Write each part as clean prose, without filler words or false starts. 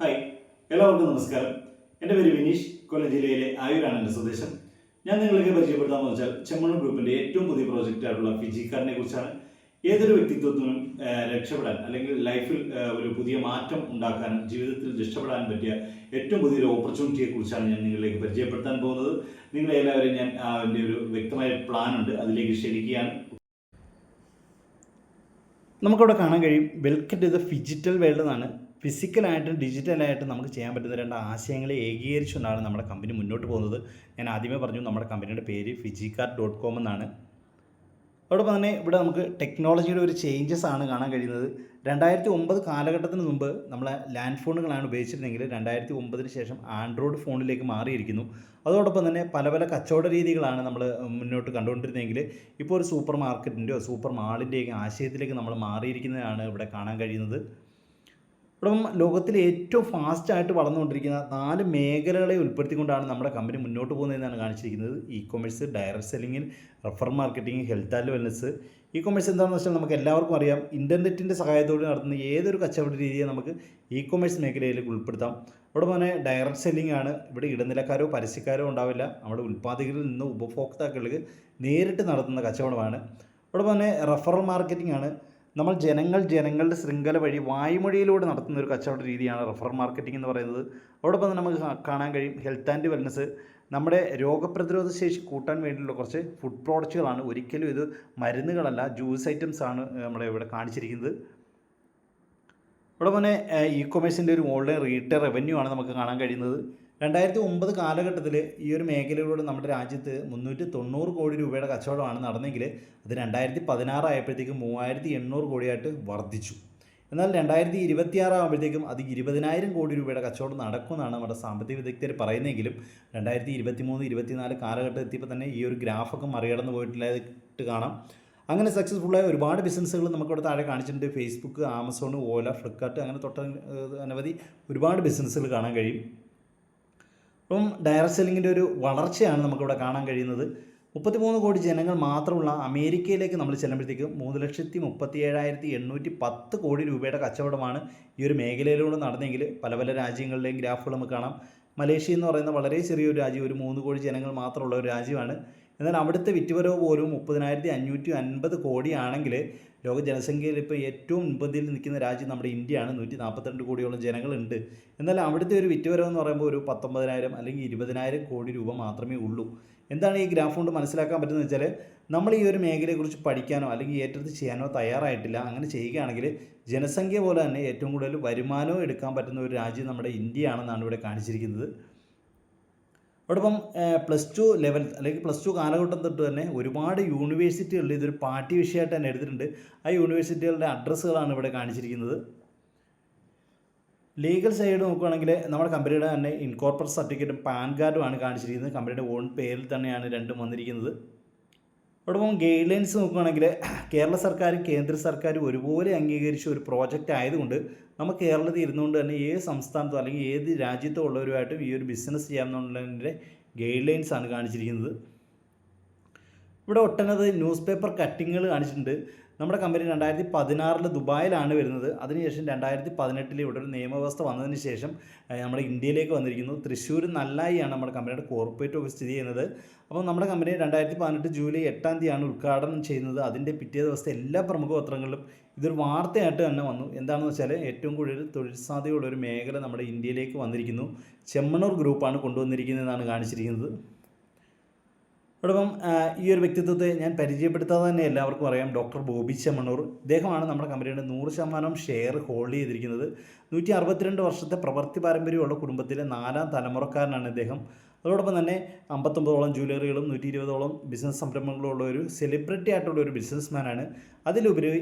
Hi, എല്ലാവർക്കും നമസ്കാരം. എൻ്റെ പേര് വിനീഷ്. കൊല്ലം ജില്ലയിലെ ആയൂരാണ് എൻ്റെ സ്വദേശം. ഞാൻ നിങ്ങൾക്ക് പരിചയപ്പെടുത്താമെന്ന് വെച്ചാൽ ചെമ്മണ്ണൂർ ഗ്രൂപ്പിൻ്റെ ഏറ്റവും പുതിയ പ്രോജക്റ്റായിട്ടുള്ള ഫിജിക്കാർഡിനെ കുറിച്ചാണ്. ഏതൊരു വ്യക്തിത്വത്തിനും രക്ഷപ്പെടാൻ അല്ലെങ്കിൽ ലൈഫിൽ ഒരു പുതിയ മാറ്റം ഉണ്ടാക്കാനും ജീവിതത്തിൽ രക്ഷപ്പെടാൻ പറ്റിയ ഏറ്റവും പുതിയൊരു ഓപ്പർച്യൂണിറ്റിയെ കുറിച്ചാണ് ഞാൻ നിങ്ങളിലേക്ക് പരിചയപ്പെടുത്താൻ പോകുന്നത്. നിങ്ങളെല്ലാവരും ഞാൻ അതിൻ്റെ ഒരു വ്യക്തമായ പ്ലാൻ ഉണ്ട്, അതിലേക്ക് ക്ഷണിക്കുകയാണ്. നമുക്കവിടെ കാണാൻ കഴിയും, welcome to the phygital world എന്നാണ്. ഫിസിക്കലായിട്ടും ഡിജിറ്റലായിട്ടും നമുക്ക് ചെയ്യാൻ പറ്റുന്ന രണ്ട് ആശയങ്ങളെ ഏകീകരിച്ചുകൊണ്ടാണ് നമ്മുടെ കമ്പനി മുന്നോട്ട് പോകുന്നത്. ഞാൻ ആദ്യമേ പറഞ്ഞു, നമ്മുടെ കമ്പനിയുടെ പേര് fijicar.com എന്നാണ്. അതോടൊപ്പം തന്നെ ഇവിടെ നമുക്ക് ടെക്നോളജിയുടെ ഒരു ചേഞ്ചസ് ആണ് കാണാൻ കഴിയുന്നത്. 2009 കാലഘട്ടത്തിന് മുമ്പ് നമ്മളെ ലാൻഡ് ഫോണുകളാണ് ഉപയോഗിച്ചിരുന്നെങ്കിൽ 2009 ശേഷം ആൻഡ്രോയിഡ് ഫോണിലേക്ക് മാറിയിരിക്കുന്നു. അതോടൊപ്പം തന്നെ പല പല കച്ചവട രീതികളാണ് നമ്മൾ മുന്നോട്ട് കണ്ടുകൊണ്ടിരുന്നതെങ്കിൽ ഇപ്പോൾ ഒരു സൂപ്പർ മാർക്കറ്റിൻ്റെയോ സൂപ്പർ മാളിൻ്റെയൊക്കെ ആശയത്തിലേക്ക് നമ്മൾ മാറിയിരിക്കുന്നതാണ് ഇവിടെ കാണാൻ കഴിയുന്നത്. ഇപ്പം ലോകത്തിലെ ഏറ്റവും ഫാസ്റ്റായിട്ട് വളർന്നുകൊണ്ടിരിക്കുന്ന 4 മേഖലകളെ ഉൾപ്പെടുത്തിക്കൊണ്ടാണ് നമ്മുടെ കമ്പനി മുന്നോട്ട് പോകുന്നതെന്നാണ് കാണിച്ചിരിക്കുന്നത്. E-commerce, direct selling, refer marketing, health and wellness. E-commerce എന്താണെന്ന് വെച്ചാൽ നമുക്ക് എല്ലാവർക്കും അറിയാം, ഇൻ്റർനെറ്റിൻ്റെ സഹായത്തോടെ നടത്തുന്ന ഏതൊരു കച്ചവട രീതിയെ നമുക്ക് ഇ-കൊമേഴ്സ് മേഖലയിലേക്ക് ഉൾപ്പെടുത്താം. അവിടെ തന്നെ ഡയറക്റ്റ് സെല്ലിംഗ് ആണ്. ഇവിടെ ഇടനിലക്കാരോ പരസ്യക്കാരോ ഉണ്ടാവില്ല. നമ്മുടെ ഉൽപ്പാദകരിൽ നിന്ന് ഉപഭോക്താക്കൾക്ക് നേരിട്ട് നടത്തുന്ന കച്ചവടമാണ്. അവിടെ തന്നെ റെഫറൽ മാർക്കറ്റിംഗ് ആണ്. നമ്മൾ ജനങ്ങളുടെ ശൃംഖല വഴി വായ്മൊഴിയിലൂടെ നടത്തുന്ന ഒരു കച്ചവട രീതിയാണ് റെഫറൽ മാർക്കറ്റിംഗ് എന്ന് പറയുന്നത്. അതോടൊപ്പം തന്നെ നമുക്ക് കാണാൻ കഴിയും ഹെൽത്ത് ആൻഡ് വെൽനസ്. നമ്മുടെ രോഗപ്രതിരോധ ശേഷി കൂട്ടാൻ വേണ്ടിയുള്ള കുറച്ച് ഫുഡ് പ്രോഡക്റ്റുകളാണ്. ഒരിക്കലും ഇത് മരുന്നുകളല്ല, ജ്യൂസ് ഐറ്റംസ് ആണ് നമ്മളെ ഇവിടെ കാണിച്ചിരിക്കുന്നത്. അതോടൊപ്പം തന്നെ ഇ-കൊമേഴ്സിൻ്റെ ഒരു ഓൺലൈൻ റീറ്റെയിൽ റവന്യൂ ആണ് നമുക്ക് കാണാൻ കഴിയുന്നത്. 2009 കാലഘട്ടത്തിൽ ഈ ഒരു മേഖലയിലൂടെ നമ്മുടെ രാജ്യത്ത് 390 കോടി രൂപയുടെ കച്ചവടമാണ് നടന്നെങ്കിൽ അത് 2016 ആയപ്പോഴത്തേക്കും 3800 കോടിയായിട്ട് വർദ്ധിച്ചു. എന്നാൽ 2026 ആകുമ്പോഴത്തേക്കും അത് 20,000 കോടി രൂപയുടെ കച്ചവടം നടക്കുമെന്നാണ് നമ്മുടെ സാമ്പത്തിക വിദഗ്ധർ പറയുന്നതെങ്കിലും 2023-24 കാലഘട്ടം എത്തിയപ്പോൾ തന്നെ ഈ ഒരു ഗ്രാഫൊക്കെ മറികടന്ന് പോയിട്ടില്ലായിട്ട് കാണാം. അങ്ങനെ സക്സസ്ഫുള്ളായ ഒരുപാട് ബിസിനസ്സുകൾ നമുക്കിവിടെ താഴെ കാണിച്ചിട്ടുണ്ട്. ഫേസ്ബുക്ക്, ആമസോൺ, ഓല, ഫ്ലിപ്കാർട്ട്, അങ്ങനെ അനവധി ഒരുപാട് ബിസിനസ്സുകൾ കാണാൻ കഴിയും. അപ്പം ഡയറക്റ്റ് സെല്ലിങ്ങിൻ്റെ ഒരു വളർച്ചയാണ് നമുക്കിവിടെ കാണാൻ കഴിയുന്നത്. 33 കോടി ജനങ്ങൾ മാത്രമുള്ള അമേരിക്കയിലേക്ക് നമ്മൾ ചെല്ലുമ്പോഴത്തേക്കും 3,37,810 കോടി രൂപയുടെ കച്ചവടമാണ് ഈ ഒരു മേഖലയിലൂടെ നടന്നെങ്കിൽ പല പല രാജ്യങ്ങളിലെയും ഗ്രാഫുകൾ നമുക്ക് കാണാം. മലേഷ്യ എന്ന് പറയുന്ന വളരെ ചെറിയൊരു രാജ്യം, ഒരു 3 കോടി ജനങ്ങൾ മാത്രമുള്ള ഒരു രാജ്യമാണ്. എന്നാൽ അവിടുത്തെ വിറ്റുവരവ് പോലും 30,550 കോടിയാണെങ്കിൽ ലോക ജനസംഖ്യയിൽ ഇപ്പോൾ ഏറ്റവും മുൻപന്തിയിൽ നിൽക്കുന്ന രാജ്യം നമ്മുടെ ഇന്ത്യയാണ്. 142 കോടിയോളം ജനങ്ങളുണ്ട്. എന്നാൽ അവിടുത്തെ ഒരു വിറ്റുവരവ് എന്ന് പറയുമ്പോൾ ഒരു 19,000 അല്ലെങ്കിൽ 20,000 കോടി രൂപ മാത്രമേ ഉള്ളൂ. എന്താണ് ഈ ഗ്രാഫ് കൊണ്ട് മനസ്സിലാക്കാൻ പറ്റുന്നത് വെച്ചാൽ, നമ്മൾ ഈ ഒരു മേഖലയെക്കുറിച്ച് പഠിക്കാനോ അല്ലെങ്കിൽ ഏറ്റെടുത്ത് ചെയ്യാനോ തയ്യാറായിട്ടില്ല. അങ്ങനെ ചെയ്യുകയാണെങ്കിൽ ജനസംഖ്യ പോലെ തന്നെ ഏറ്റവും കൂടുതൽ വരുമാനവും എടുക്കാൻ പറ്റുന്ന ഒരു രാജ്യം നമ്മുടെ ഇന്ത്യയാണെന്നാണ് ഇവിടെ കാണിച്ചിരിക്കുന്നത്. അതോടൊപ്പം +2 ലെവൽ അല്ലെങ്കിൽ +2 കാലഘട്ടം തൊട്ട് തന്നെ ഒരുപാട് യൂണിവേഴ്സിറ്റികളിൽ ഇതൊരു പാഠ്യ വിഷയമായിട്ട് തന്നെ എടുത്തിട്ടുണ്ട്. ആ യൂണിവേഴ്സിറ്റികളുടെ അഡ്രസ്സുകളാണ് ഇവിടെ കാണിച്ചിരിക്കുന്നത്. ലീഗൽ സൈഡ് നോക്കുകയാണെങ്കിൽ നമ്മുടെ കമ്പനിയുടെ തന്നെ ഇൻകോർപ്പറേറ്റ് സർട്ടിഫിക്കറ്റും പാൻ കാർഡുമാണ് കാണിച്ചിരിക്കുന്നത്. കമ്പനിയുടെ ഓൺ പേരിൽ തന്നെയാണ് രണ്ടും വന്നിരിക്കുന്നത്. അതോടൊപ്പം ഗൈഡ് ലൈൻസ് നോക്കുകയാണെങ്കിൽ കേരള സർക്കാരും കേന്ദ്ര സർക്കാരും ഒരുപോലെ അംഗീകരിച്ച ഒരു പ്രോജക്റ്റ് ആയതുകൊണ്ട് നമുക്ക് കേരളത്തിൽ ഇരുന്നുകൊണ്ട് തന്നെ ഏത് സംസ്ഥാനത്തോ അല്ലെങ്കിൽ ഏത് രാജ്യത്തോ ഉള്ളവരുമായിട്ടും ഈ ഒരു ബിസിനസ് ചെയ്യാമെന്നുള്ളതിൻ്റെ ഗൈഡ് ലൈൻസ് ആണ് കാണിച്ചിരിക്കുന്നത്. ഇവിടെ ഒട്ടനവധി ന്യൂസ് പേപ്പർ കട്ടിങ്ങുകൾ കാണിച്ചിട്ടുണ്ട്. നമ്മുടെ കമ്പനി 2016 ദുബായിലാണ് വരുന്നത്. അതിനുശേഷം 2018 ഇവിടെ ഒരു നിയമവ്യവസ്ഥ വന്നതിന് ശേഷം നമ്മുടെ ഇന്ത്യയിലേക്ക് വന്നിരിക്കുന്നു. തൃശ്ശൂർ നല്ലായിയാണ് നമ്മുടെ കമ്പനിയുടെ കോർപ്പറേറ്റ് ഓഫീസ് സ്ഥിതി ചെയ്യുന്നത്. അപ്പോൾ നമ്മുടെ കമ്പനി 2018 ജൂലൈ 8-ാം തീയതിയാണ് ഉദ്ഘാടനം ചെയ്യുന്നത്. അതിൻ്റെ പിറ്റേ ദിവസത്തെ എല്ലാ പ്രമുഖ പത്രങ്ങളിലും ഇതൊരു വാർത്തയായിട്ട് തന്നെ വന്നു. എന്താണെന്ന് വെച്ചാൽ ഏറ്റവും കൂടുതൽ തൊഴിൽ സാധ്യതയുള്ളൊരു മേഖല നമ്മുടെ ഇന്ത്യയിലേക്ക് വന്നിരിക്കുന്നു. ചെമ്മണ്ണൂർ ഗ്രൂപ്പാണ് കൊണ്ടുവന്നിരിക്കുന്നതെന്നാണ് കാണിച്ചിരിക്കുന്നത്. അതോടൊപ്പം ഈ ഒരു വ്യക്തിത്വത്തെ ഞാൻ പരിചയപ്പെടുത്താതെ തന്നെ എല്ലാവർക്കും അറിയാം, ഡോക്ടർ ബോബി ചെമ്മണ്ണൂർ. ഇദ്ദേഹമാണ് നമ്മുടെ കമ്പനിയുടെ 100% ഷെയർ ഹോൾഡ് ചെയ്തിരിക്കുന്നത്. 162 വർഷത്തെ പ്രവൃത്തി പാരമ്പര്യമുള്ള കുടുംബത്തിലെ 4ാം തലമുറക്കാരനാണ് ഇദ്ദേഹം. അതോടൊപ്പം തന്നെ 59ഓളം ജ്വല്ലറികളും 120ഓളം ബിസിനസ് സംരംഭങ്ങളും ഉള്ള ഒരു സെലിബ്രിറ്റി ആയിട്ടുള്ള ഒരു ബിസിനസ്മാനാണ്. അതിലുപരി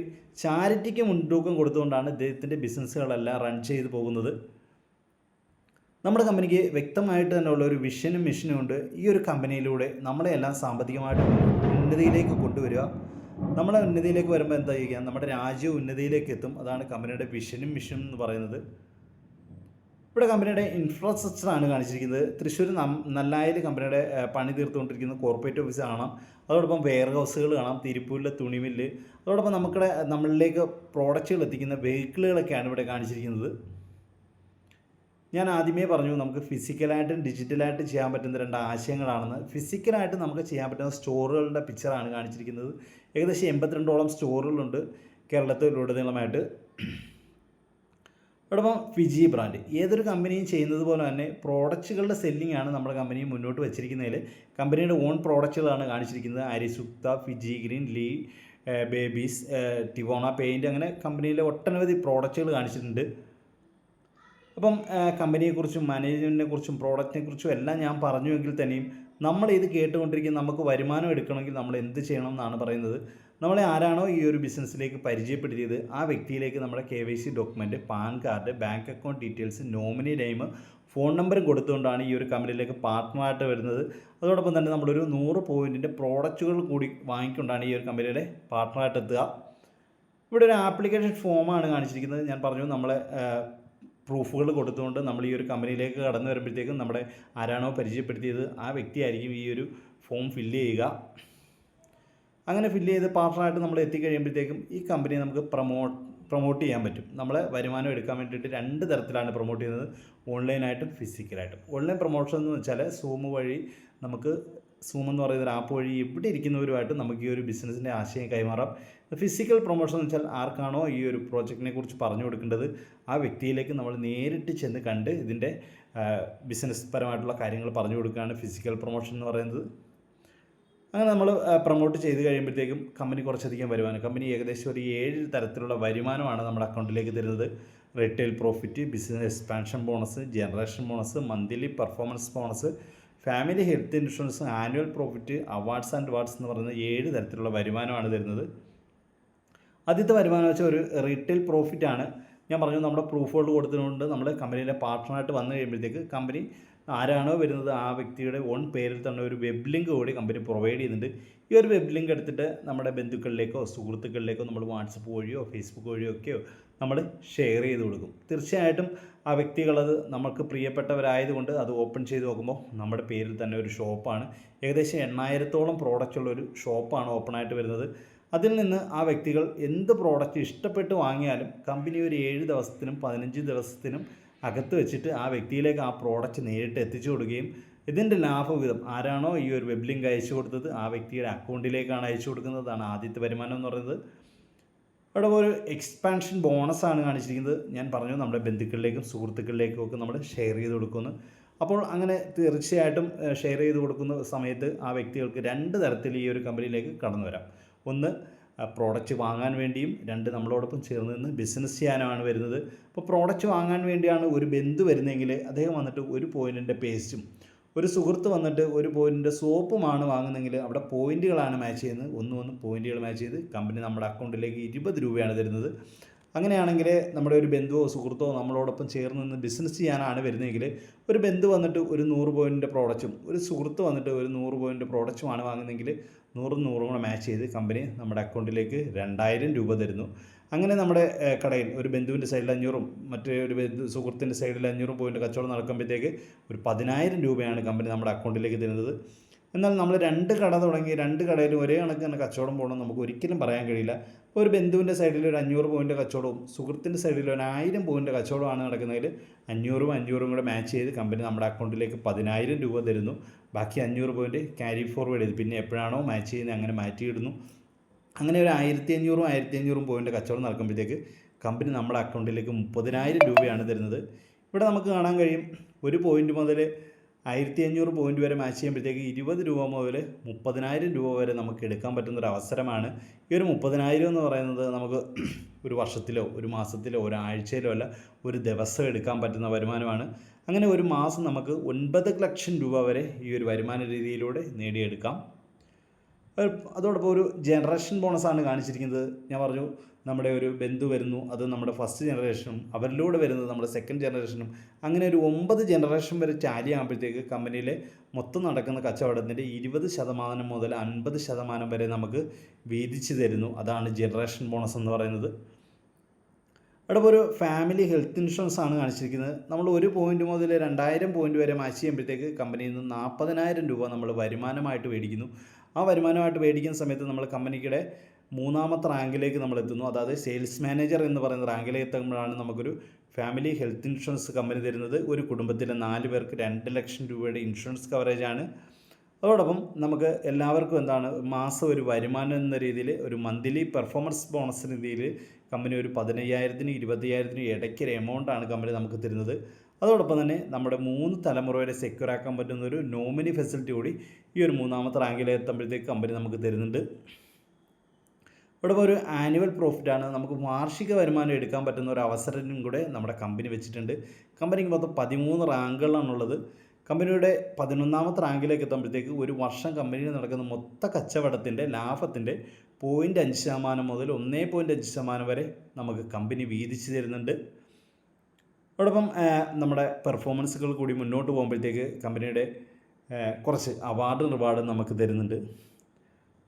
ചാരിറ്റിക്ക് മുൻതൂക്കം കൊടുത്തുകൊണ്ടാണ് ഇദ്ദേഹത്തിൻ്റെ ബിസിനസ്സുകളെല്ലാം റൺ ചെയ്തു പോകുന്നത്. നമ്മുടെ കമ്പനിക്ക് വ്യക്തമായിട്ട് തന്നെ ഉള്ള ഒരു വിഷനും മിഷനും ഉണ്ട്. ഈ ഒരു കമ്പനിയിലൂടെ നമ്മളെല്ലാം സാമ്പത്തികമായിട്ട് ഉന്നതിയിലേക്ക് കൊണ്ടുവരിക. നമ്മളെ ഉന്നതിയിലേക്ക് വരുമ്പോൾ എന്താ ചെയ്യുക, നമ്മുടെ രാജ്യം ഉന്നതിയിലേക്ക് എത്തും. അതാണ് കമ്പനിയുടെ വിഷനും മിഷനും എന്ന് പറയുന്നത്. ഇവിടെ കമ്പനിയുടെ ഇൻഫ്രാസ്ട്രക്ചറാണ് കാണിച്ചിരിക്കുന്നത്. തൃശ്ശൂർ നല്ലായിൽ കമ്പനിയുടെ പണി തീർത്തുകൊണ്ടിരിക്കുന്ന കോർപ്പറേറ്റ് ഓഫീസ് കാണാം. അതോടൊപ്പം വെയർ ഹൗസുകൾ കാണാം, തിരുപ്പൂരിലെ തുണിമില്ല്, അതോടൊപ്പം നമ്മളിലേക്ക് പ്രോഡക്റ്റുകൾ എത്തിക്കുന്ന വെഹിക്കിളുകളൊക്കെയാണ് ഇവിടെ കാണിച്ചിരിക്കുന്നത്. ഞാൻ ആദ്യമേ പറഞ്ഞു നമുക്ക് ഫിസിക്കലായിട്ടും ഡിജിറ്റലായിട്ടും ചെയ്യാൻ പറ്റുന്ന 2 ആശയങ്ങളാണെന്ന്. ഫിസിക്കലായിട്ട് നമുക്ക് ചെയ്യാൻ പറ്റുന്ന സ്റ്റോറുകളുടെ പിക്ചറാണ് കാണിച്ചിരിക്കുന്നത്. ഏകദേശം 82ഓളം സ്റ്റോറുകളുണ്ട് കേരളത്തിലുടനീളമായിട്ട്. അതോടൊപ്പം ഫിജി ബ്രാൻഡ് ഏതൊരു കമ്പനിയും ചെയ്യുന്നത് പോലെ തന്നെ പ്രോഡക്റ്റുകളുടെ സെല്ലിംഗ് ആണ് നമ്മുടെ കമ്പനി മുന്നോട്ട് വെച്ചിരിക്കുന്നതിൽ. കമ്പനിയുടെ ഓൺ പ്രോഡക്റ്റുകളാണ് കാണിച്ചിരിക്കുന്നത്. അരിസുക്ത, ഫിജി ഗ്രീൻ, ലീ ബേബീസ്, ടിവോണ പെയിൻറ്റ്, അങ്ങനെ കമ്പനിയിലെ ഒട്ടനവധി പ്രോഡക്റ്റുകൾ കാണിച്ചിട്ടുണ്ട്. അപ്പം കമ്പനിയെക്കുറിച്ചും മാനേജ്മെൻറ്റിനെക്കുറിച്ചും പ്രോഡക്റ്റിനെക്കുറിച്ചും എല്ലാം ഞാൻ പറഞ്ഞുവെങ്കിൽ തന്നെയും നമ്മളിത് കേട്ടുകൊണ്ടിരിക്കുന്ന നമുക്ക് വരുമാനം എടുക്കണമെങ്കിൽ നമ്മൾ എന്ത് ചെയ്യണം എന്നാണ് പറയുന്നത്. നമ്മളെ ആരാണോ ഈ ഒരു ബിസിനസ്സിലേക്ക് പരിചയപ്പെടുത്തിയത് ആ വ്യക്തിയിലേക്ക് നമ്മുടെ KYC document, pan card, bank account details, nominee name, phone നമ്പറും കൊടുത്തുകൊണ്ടാണ് ഈ ഒരു കമ്പനിയിലേക്ക് പാർട്ട്ണറായിട്ട് വരുന്നത്. അതോടൊപ്പം തന്നെ നമ്മളൊരു 100 പോയിൻറ്റിൻ്റെ പ്രോഡക്റ്റുകൾ കൂടി വാങ്ങിക്കൊണ്ടാണ് ഈ ഒരു കമ്പനിയുടെ പാർട്ട്ണറായിട്ട് എത്തുക. ഇവിടെ ഒരു ആപ്ലിക്കേഷൻ ഫോമാണ് കാണിച്ചിരിക്കുന്നത്. ഞാൻ പറഞ്ഞു നമ്മളെ പ്രൂഫുകൾ കൊടുത്തുകൊണ്ട് നമ്മൾ ഈ ഒരു കമ്പനിയിലേക്ക് കടന്നു വരുമ്പോഴത്തേക്കും നമ്മുടെ ആരാണോ പരിചയപ്പെടുത്തിയത് ആ വ്യക്തിയായിരിക്കും ഈ ഒരു ഫോം ഫില്ല് ചെയ്യുക. അങ്ങനെ ഫില്ല് ചെയ്ത് പാർട്ട്ണറായിട്ട് നമ്മൾ എത്തിക്കഴിയുമ്പോഴത്തേക്കും ഈ കമ്പനി നമുക്ക് പ്രൊമോട്ട് ചെയ്യാൻ പറ്റും. നമ്മളെ വരുമാനം എടുക്കാൻ വേണ്ടിയിട്ട് 2 തരത്തിലാണ് പ്രൊമോട്ട് ചെയ്യുന്നത്, ഓൺലൈനായിട്ടും ഫിസിക്കലായിട്ടും. ഓൺലൈൻ പ്രൊമോഷൻ എന്ന് വെച്ചാൽ സൂം വഴി നമുക്ക്, സൂം എന്ന് പറയുന്ന ഒരു ആപ്പ് വഴി എവിടെ ഇരിക്കുന്നവരുമായിട്ട് നമുക്ക് ഈ ഒരു ബിസിനസ്സിൻ്റെ ആശയം കൈമാറാം. ഫിസിക്കൽ പ്രൊമോഷൻ എന്ന് വെച്ചാൽ ആർക്കാണോ ഈ ഒരു പ്രോജക്റ്റിനെ കുറിച്ച് പറഞ്ഞു കൊടുക്കേണ്ടത് ആ വ്യക്തിയിലേക്ക് നമ്മൾ നേരിട്ട് ചെന്ന് കണ്ട് ഇതിൻ്റെ ബിസിനസ് പരമായിട്ടുള്ള കാര്യങ്ങൾ പറഞ്ഞു കൊടുക്കുകയാണ് ഫിസിക്കൽ പ്രൊമോഷൻ എന്ന് പറയുന്നത്. അങ്ങനെ നമ്മൾ പ്രൊമോട്ട് ചെയ്ത് കഴിയുമ്പോഴത്തേക്കും കമ്പനി കുറച്ചധികം വരുമാനം, കമ്പനി ഏകദേശം ഒരു 7 തരത്തിലുള്ള വരുമാനമാണ് നമ്മുടെ അക്കൗണ്ടിലേക്ക് തരുന്നത്. Retail profit, business expansion bonus, generation bonus, monthly performance bonus, family health insurance, annual profit, awards and wards എന്ന് പറയുന്ന 7 തരത്തിലുള്ള വരുമാനമാണ് തരുന്നത്. ആദ്യത്തെ വരുമാനം വെച്ചാൽ ഒരു റീറ്റെയിൽ പ്രോഫിറ്റാണ്. ഞാൻ പറഞ്ഞു നമ്മുടെ പ്രൂഫുകൾ കൊടുത്തുകൊണ്ട് നമ്മൾ കമ്പനിയിലെ പാർട്ട്ണറായിട്ട് വന്നു കഴിയുമ്പോഴത്തേക്ക് കമ്പനി ആരാണോ വരുന്നത് ആ വ്യക്തിയുടെ ഓൺ പേരിൽ തന്നെ ഒരു വെബ് ലിങ്ക് കൂടി കമ്പനി പ്രൊവൈഡ് ചെയ്യുന്നുണ്ട്. ഈ ഒരു വെബ് ലിങ്ക് എടുത്തിട്ട് നമ്മുടെ ബന്ധുക്കളിലേക്കോ സുഹൃത്തുക്കളിലേക്കോ നമ്മൾ വാട്സപ്പ് വഴിയോ ഫേസ്ബുക്ക് വഴിയോ ഒക്കെയോ നമ്മൾ ഷെയർ ചെയ്ത് കൊടുക്കും. തീർച്ചയായിട്ടും ആ വ്യക്തികളത് നമുക്ക് പ്രിയപ്പെട്ടവരായതുകൊണ്ട് അത് ഓപ്പൺ ചെയ്ത് നോക്കുമ്പോൾ നമ്മുടെ പേരിൽ തന്നെ ഒരു ഷോപ്പാണ്. ഏകദേശം 8000ഓളം പ്രോഡക്റ്റുള്ളൊരു ഷോപ്പാണ് ഓപ്പണായിട്ട് വരുന്നത്. അതിൽ നിന്ന് ആ വ്യക്തികൾ എന്ത് പ്രോഡക്റ്റ് ഇഷ്ടപ്പെട്ട് വാങ്ങിയാലും കമ്പനി ഒരു 7 ദിവസത്തിനും 15 ദിവസത്തിനും അകത്ത് വെച്ചിട്ട് ആ വ്യക്തിയിലേക്ക് ആ പ്രോഡക്റ്റ് നേരിട്ട് എത്തിച്ചു കൊടുക്കുകയും ഇതിൻ്റെ ലാഭവിധം ആരാണോ ഈ ഒരു വെബ് ലിങ്ക് അയച്ചു കൊടുത്തത് ആ വ്യക്തിയുടെ അക്കൗണ്ടിലേക്കാണ് അയച്ചു കൊടുക്കുന്നതാണ് ആദ്യത്തെ വരുമാനം എന്ന് പറയുന്നത്. അവിടെ ഒരു എക്സ്പാൻഷൻ ബോണസാണ് കാണിച്ചിരിക്കുന്നത്. ഞാൻ പറഞ്ഞു നമ്മുടെ ബന്ധുക്കളിലേക്കും സുഹൃത്തുക്കളിലേക്കും ഒക്കെ നമ്മൾ ഷെയർ ചെയ്ത് കൊടുക്കുന്നു. അപ്പോൾ അങ്ങനെ തീർച്ചയായിട്ടും ഷെയർ ചെയ്ത് കൊടുക്കുന്ന സമയത്ത് ആ വ്യക്തികൾക്ക് 2 തരത്തിൽ ഈ ഒരു കമ്പനിയിലേക്ക് കടന്നു വരാം. ഒന്ന് പ്രോഡക്റ്റ് വാങ്ങാൻ വേണ്ടിയും, 2 നമ്മളോടൊപ്പം ചേർന്ന് നിന്ന് ബിസിനസ് ചെയ്യാനാണ് വരുന്നത്. അപ്പോൾ പ്രോഡക്റ്റ് വാങ്ങാൻ വേണ്ടിയാണ് ഒരു ബന്ധു വരുന്നതെങ്കിൽ അദ്ദേഹം വന്നിട്ട് 1 പോയിൻറ്റിൻ്റെ പേസ്റ്റും, ഒരു സുഹൃത്ത് വന്നിട്ട് 1 പോയിൻറ്റിൻ്റെ സോപ്പുമാണ് വാങ്ങുന്നതെങ്കിൽ അവിടെ പോയിൻറ്റുകളാണ് മാച്ച് ചെയ്യുന്നത്. 1 പോയിൻറ്റുകൾ മാച്ച് ചെയ്ത് കമ്പനി നമ്മുടെ അക്കൗണ്ടിലേക്ക് 20 രൂപയാണ് തരുന്നത്. അങ്ങനെയാണെങ്കിൽ നമ്മുടെ ഒരു ബന്ധുവോ സുഹൃത്തോ നമ്മളോടൊപ്പം ചേർന്ന് നിന്ന് ബിസിനസ് ചെയ്യാനാണ് വരുന്നതെങ്കിൽ ഒരു ബന്ധു വന്നിട്ട് ഒരു 100 പോയിൻറ്റിൻ്റെ പ്രോഡക്റ്റും ഒരു സുഹൃത്ത് വന്നിട്ട് ഒരു 100 പോയിൻറ്റ് പ്രോഡക്റ്റുമാണ് വാങ്ങുന്നതെങ്കിൽ 100 കൂടെ മാച്ച് ചെയ്ത് കമ്പനി നമ്മുടെ അക്കൗണ്ടിലേക്ക് 2000 രൂപ തരുന്നു. അങ്ങനെ നമ്മുടെ കടയിൽ ഒരു ബന്ധുവിൻ്റെ സൈഡിൽ 500ഉം മറ്റൊരു സുഹൃത്തിൻ്റെ സൈഡിൽ 500 പോയിൻറ്റ് കച്ചവടം നടക്കുമ്പോഴത്തേക്ക് ഒരു 10000 രൂപയാണ് കമ്പനി നമ്മുടെ അക്കൗണ്ടിലേക്ക് തരുന്നത്. എന്നാൽ നമ്മൾ 2 കട തുടങ്ങി 2 കടയിലും ഒരേ കണക്ക് തന്നെ കച്ചവടം പോകണമെന്ന് നമുക്ക് ഒരിക്കലും പറയാൻ കഴിയില്ല. ഇപ്പോൾ ഒരു ബന്ധുവിൻ്റെ സൈഡിൽ ഒരു 500 പോയിൻറ്റ് കച്ചവടവും സുഹൃത്തിൻ്റെ സൈഡിൽ ഒരു 1000 പോയിൻറ്റ് കച്ചവടമാണ് നടക്കുന്നതിൽ 500ഉം കൂടെ മാച്ച് ചെയ്ത് കമ്പനി നമ്മുടെ അക്കൗണ്ടിലേക്ക് 10000 രൂപ തരുന്നു. ബാക്കി 500 പോയിൻറ്റ് ക്യാരി ഫോർവേഡ് ചെയ്ത് പിന്നെ എപ്പോഴാണോ മാച്ച് ചെയ്യുന്നത് അങ്ങനെ മാറ്റിയിടുന്നു. അങ്ങനെ ഒരു 1500ഉം പോയിൻറ്റ് കച്ചവടം നടക്കുമ്പോഴത്തേക്ക് കമ്പനി നമ്മുടെ അക്കൗണ്ടിലേക്ക് 30000 രൂപയാണ് തരുന്നത്. ഇവിടെ നമുക്ക് കാണാൻ കഴിയും 1 പോയിൻറ്റ് മുതൽ 1500 പോയിൻറ്റ് വരെ മാച്ച് ചെയ്യുമ്പോഴത്തേക്ക് 20 രൂപ മുതൽ 30000 രൂപ വരെ നമുക്ക് എടുക്കാൻ പറ്റുന്നൊരു അവസരമാണ്. ഈ ഒരു 30000 എന്ന് പറയുന്നത് നമുക്ക് ഒരു വർഷത്തിലോ ഒരു മാസത്തിലോ ഒരാഴ്ചയിലോ അല്ല, ഒരു ദിവസം എടുക്കാൻ പറ്റുന്ന വരുമാനമാണ്. അങ്ങനെ ഒരു മാസം നമുക്ക് 9 ലക്ഷം രൂപ വരെ ഈ ഒരു വരുമാന രീതിയിലൂടെ നേടിയെടുക്കാം. അതോടൊപ്പം ഒരു ജനറേഷൻ ബോണസാണ് കാണിച്ചിരിക്കുന്നത്. ഞാൻ പറഞ്ഞു നമ്മുടെ ഒരു ബന്ധു വരുന്നു, അത് നമ്മുടെ ഫസ്റ്റ് ജനറേഷനും അവരിലൂടെ വരുന്നത് നമ്മുടെ സെക്കൻഡ് ജനറേഷനും, അങ്ങനെ ഒരു 9 ജനറേഷൻ വരെ ടാലി ആകുമ്പോഴത്തേക്ക് കമ്പനിയിലെ മൊത്തം നടക്കുന്ന കച്ചവടത്തിൻ്റെ 20% മുതൽ 50% വരെ നമുക്ക് വീതിച്ച് തരുന്നു. അതാണ് ജനറേഷൻ ബോണസ് എന്ന് പറയുന്നത്. അവിടെ ഒരു ഫാമിലി ഹെൽത്ത് ഇൻഷുറൻസ് ആണ് കാണിച്ചിരിക്കുന്നത്. നമ്മൾ 1 പോയിൻറ്റ് മുതൽ 2000 പോയിൻറ്റ് വരെ മാച്ച് ചെയ്യുമ്പോഴത്തേക്ക് കമ്പനിയിൽ നിന്ന് 40000 രൂപ നമ്മൾ വരുമാനമായിട്ട് മേടിക്കുന്നു. ആ വരുമാനമായിട്ട് മേടിക്കുന്ന സമയത്ത് നമ്മൾ കമ്പനിയുടെ മൂന്നാമത്തെ റാങ്കിലേക്ക് നമ്മൾ എത്തുന്നു. അതായത് സെയിൽസ് മാനേജർ എന്ന് പറയുന്ന റാങ്കിലേക്ക് എത്തുമ്പോഴാണ് നമുക്കൊരു ഫാമിലി ഹെൽത്ത് ഇൻഷുറൻസ് കമ്പനി തരുന്നത്. ഒരു കുടുംബത്തിലെ 4 പേർക്ക് 2 ലക്ഷം രൂപയുടെ ഇൻഷുറൻസ് കവറേജാണ്. അതോടൊപ്പം നമുക്ക് എല്ലാവർക്കും എന്താണ് മാസം ഒരു വരുമാനം എന്ന രീതിയിൽ ഒരു മന്ത്ലി പെർഫോമൻസ് ബോണസ് രീതിയിൽ കമ്പനി ഒരു 15,000-നും 20,000-നും ഇടയ്ക്കൊരു എമൗണ്ടാണ് കമ്പനി നമുക്ക് തരുന്നത്. അതോടൊപ്പം തന്നെ നമ്മുടെ 3 തലമുറ വരെ സെക്യൂർ ആക്കാൻ പറ്റുന്ന ഒരു നോമിനി ഫെസിലിറ്റി കൂടി ഈ ഒരു മൂന്നാമത്തെ റാങ്കിലെത്തുമ്പോഴത്തേക്ക് കമ്പനി നമുക്ക് തരുന്നുണ്ട്. അതോടൊപ്പം ഒരു ആനുവൽ പ്രോഫിറ്റാണ്, നമുക്ക് വാർഷിക വരുമാനം എടുക്കാൻ പറ്റുന്ന ഒരു അവസരം കൂടെ നമ്മുടെ കമ്പനി വെച്ചിട്ടുണ്ട്. കമ്പനിക്ക് മൊത്തം 13 റാങ്കുകളാണുള്ളത്. കമ്പനിയുടെ 11ാമത്തെ റാങ്കിലേക്ക് എത്തുമ്പോഴത്തേക്ക് ഒരു വർഷം കമ്പനിയിൽ നടക്കുന്ന മൊത്ത കച്ചവടത്തിൻ്റെ ലാഭത്തിൻ്റെ 0.5% മുതൽ 1.5% വരെ നമുക്ക് കമ്പനി വീതിച്ച് തരുന്നുണ്ട്. അതോടൊപ്പം നമ്മുടെ പെർഫോമൻസുകൾ കൂടി മുന്നോട്ട് പോകുമ്പോഴത്തേക്ക് കമ്പനിയുടെ കുറച്ച് റിവാർഡ് നമുക്ക് തരുന്നുണ്ട്.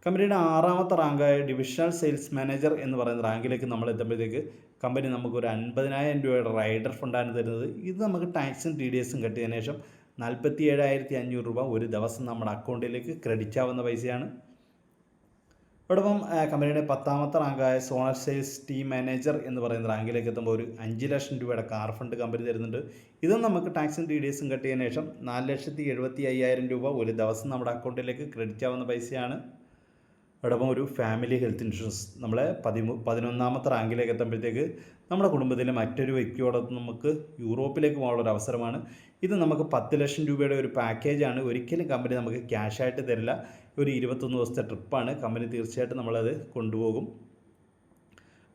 കമ്പനിയുടെ 6ാമത്തെ റാങ്കായ ഡിവിഷണൽ സെയിൽസ് മാനേജർ എന്ന് പറയുന്ന റാങ്കിലേക്ക് നമ്മൾ എത്തുമ്പോഴത്തേക്ക് കമ്പനി നമുക്കൊരു 50,000 രൂപയുടെ റൈഡർ ഫണ്ടാണ് തരുന്നത്. ഇത് നമുക്ക് ടാക്സും TDSും കട്ടിയതിനു ശേഷം 47,500 രൂപ ഒരു ദിവസം നമ്മുടെ അക്കൗണ്ടിലേക്ക് ക്രെഡിറ്റ് ആവുന്ന പൈസയാണ്. അതോടൊപ്പം കമ്പനിയുടെ 10ാമത്തെ റാങ്കായ സോണൽ സെയിൽസ് ടീം മാനേജർ എന്ന് പറയുന്ന റാങ്കിലേക്ക് എത്തുമ്പോൾ ഒരു 5 ലക്ഷം രൂപയുടെ കാർ ഫണ്ട് കമ്പനി തരുന്നുണ്ട്. ഇതും നമുക്ക് ടാക്സും TDSും കട്ടിയതിനു ശേഷം 4,75,000 രൂപ ഒരു ദിവസം നമ്മുടെ അക്കൗണ്ടിലേക്ക് ക്രെഡിറ്റ് ആവുന്ന പൈസയാണ്. അതോടൊപ്പം ഒരു ഫാമിലി ഹെൽത്ത് ഇൻഷുറൻസ് നമ്മളെ 11ാമത്തെ റാങ്കിലേക്ക് എത്തുമ്പോഴത്തേക്ക് നമ്മുടെ കുടുംബത്തിലെ മറ്റൊരു വ്യക്തിയോടൊപ്പം നമുക്ക് യൂറോപ്പിലേക്ക് പോകാനുള്ള ഒരു അവസരമാണ്. ഇത് നമുക്ക് 10 ലക്ഷം രൂപയുടെ ഒരു പാക്കേജാണ്. ഒരിക്കലും കമ്പനി നമുക്ക് ക്യാഷായിട്ട് തരില്ല. ഒരു 21 ദിവസത്തെ ട്രിപ്പാണ്. കമ്പനി തീർച്ചയായിട്ടും നമ്മളത് കൊണ്ടുപോകും.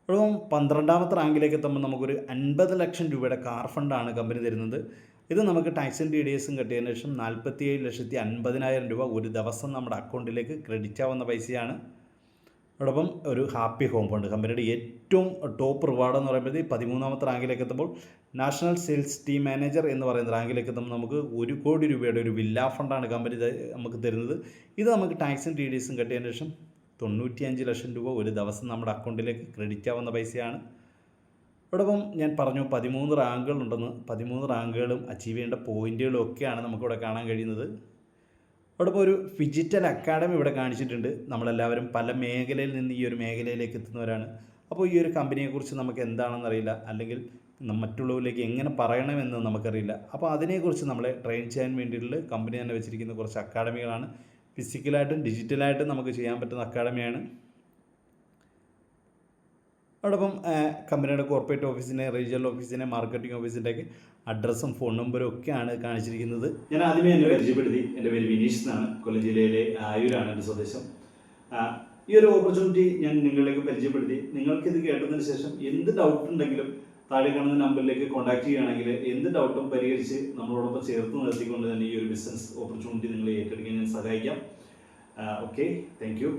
അതോടൊപ്പം 12ാമത്തെ റാങ്കിലേക്ക് എത്തുമ്പോൾ നമുക്കൊരു 50 ലക്ഷം രൂപയുടെ കാർ ഫണ്ടാണ് കമ്പനി തരുന്നത്. ഇത് നമുക്ക് ടാക്സും TDSും കട്ടിയതിനു ശേഷം 47,50,000 രൂപ ഒരു ദിവസം നമ്മുടെ അക്കൗണ്ടിലേക്ക് ക്രെഡിറ്റ് ആവുന്ന പൈസയാണ്. അതോടൊപ്പം ഒരു ഹാപ്പി ഹോം ഫണ്ട് കമ്പനിയുടെ ഏറ്റവും ടോപ്പ് റിവാർഡ് എന്ന് പറയുമ്പോൾ 13ാമത്തെ റാങ്കിലേക്ക് എത്തുമ്പോൾ നാഷണൽ സെയിൽസ് ടീം മാനേജർ എന്ന് പറയുന്ന റാങ്കിലേക്ക് എത്തുമ്പോൾ നമുക്ക് 1 കോടി രൂപയുടെ ഒരു വില്ലാ ഫണ്ടാണ് കമ്പനി നമുക്ക് തരുന്നത്. ഇത് നമുക്ക് ടാക്സും TDSും കട്ടിയതിനു ശേഷം 95 ലക്ഷം രൂപ ഒരു ദിവസം നമ്മുടെ അക്കൗണ്ടിലേക്ക് ക്രെഡിറ്റ് ആവുന്ന പൈസയാണ്. അതോടൊപ്പം ഞാൻ പറഞ്ഞു 13 റാങ്കുകളുണ്ടെന്ന്. 13 റാങ്കുകളും അച്ചീവ് ചെയ്യേണ്ട പോയിൻറ്റുകളും ഒക്കെയാണ് നമുക്കിവിടെ കാണാൻ കഴിയുന്നത്. അതോടൊപ്പം ഒരു ഫിജിറ്റൽ അക്കാഡമി ഇവിടെ കാണിച്ചിട്ടുണ്ട്. നമ്മളെല്ലാവരും പല മേഖലയിൽ നിന്ന് ഈ ഒരു മേഖലയിലേക്ക് എത്തുന്നവരാണ്. അപ്പോൾ ഈ ഒരു കമ്പനിയെക്കുറിച്ച് നമുക്ക് എന്താണെന്നറിയില്ല, അല്ലെങ്കിൽ മറ്റുള്ളവരിലേക്ക് എങ്ങനെ പറയണമെന്ന് നമുക്കറിയില്ല. അപ്പോൾ അതിനെക്കുറിച്ച് നമ്മളെ ട്രെയിൻ ചെയ്യാൻ വേണ്ടിയിട്ടുള്ള കമ്പനി തന്നെ വെച്ചിരിക്കുന്ന കുറച്ച് അക്കാഡമികളാണ്. ഫിസിക്കലായിട്ടും ഡിജിറ്റലായിട്ടും നമുക്ക് ചെയ്യാൻ പറ്റുന്ന അക്കാഡമിയാണ്. അതോടൊപ്പം കമ്പനിയുടെ കോർപ്പറേറ്റ് ഓഫീസിനെ, റീജിയണൽ ഓഫീസിനെ, മാർക്കറ്റിംഗ് ഓഫീസിൻ്റെയൊക്കെ അഡ്രസ്സും ഫോൺ നമ്പറും ഒക്കെയാണ് കാണിച്ചിരിക്കുന്നത്. ഞാൻ ആദ്യമേ എന്നെ പരിചയപ്പെടുത്തി. എൻ്റെ പേര് വിനീഷ് എന്നാണ്. കൊല്ലം ജില്ലയിലെ ആയൂരാണ് എൻ്റെ സ്വദേശം. ഈ ഒരു ഓപ്പർച്യൂണിറ്റി ഞാൻ നിങ്ങളിലേക്ക് പരിചയപ്പെടുത്തി. നിങ്ങൾക്കിത് കേട്ടതിന് ശേഷം എന്ത് ഡൗട്ട് ഉണ്ടെങ്കിലും താഴെ കാണുന്ന നമ്പറിലേക്ക് കോൺടാക്ട് ചെയ്യുകയാണെങ്കിൽ എന്ത് ഡൗട്ടും പരിഹരിച്ച് നമ്മളോടൊപ്പം ചേർത്ത് നിർത്തിക്കൊണ്ട് തന്നെ ഈ ഒരു ബിസിനസ് ഓപ്പർച്യൂണിറ്റി നിങ്ങളെ ഏറ്റെടുക്കാൻ ഞാൻ സഹായിക്കാം. Okay, thank you.